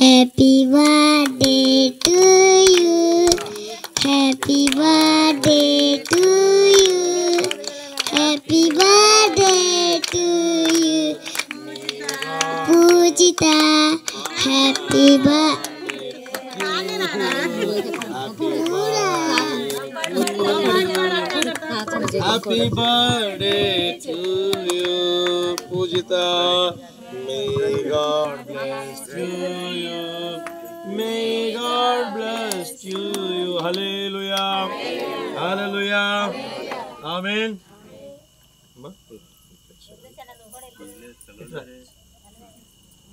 Happy birthday to you. Happy birthday to you. Happy birthday to you. Pujita. Happy birthday. Happy birthday to you, Pujita. May God bless you. May God bless you. Hallelujah. Hallelujah. Amen.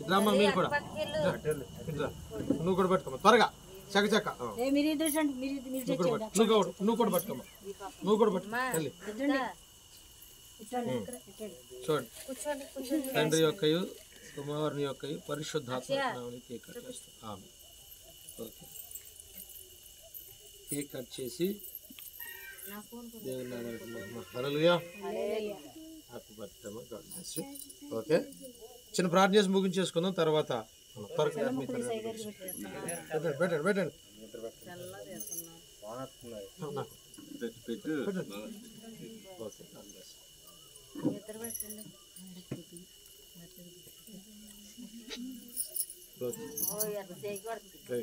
ఇట్రామ్మా మీరు కూడా నువ్వు కూడా పట్టుకోమ్మా త్వరగా చక్క చక్క నువ్వు కూడా పట్టుకోమ్మా నువ్వు కూడా పట్టుకో తల్లి చూడండి తండ్రి యొక్కయు కుమారుని యొక్కయు పరిశుద్ధాత్మ నామమున కేక్ కట్ చేస్తాం ఆమె ఓకే కేక్ కట్ చేసి దేవుని నామానికి మహిమ హల్లెలూయా హ్యాపీ బర్త్డే అమ్మా గాడ్ బ్లెస్ యు ఓకే చిన్న ప్రార్థన చేసి ముగించేసుకుందాం తర్వాత పెట్టండి ఓకే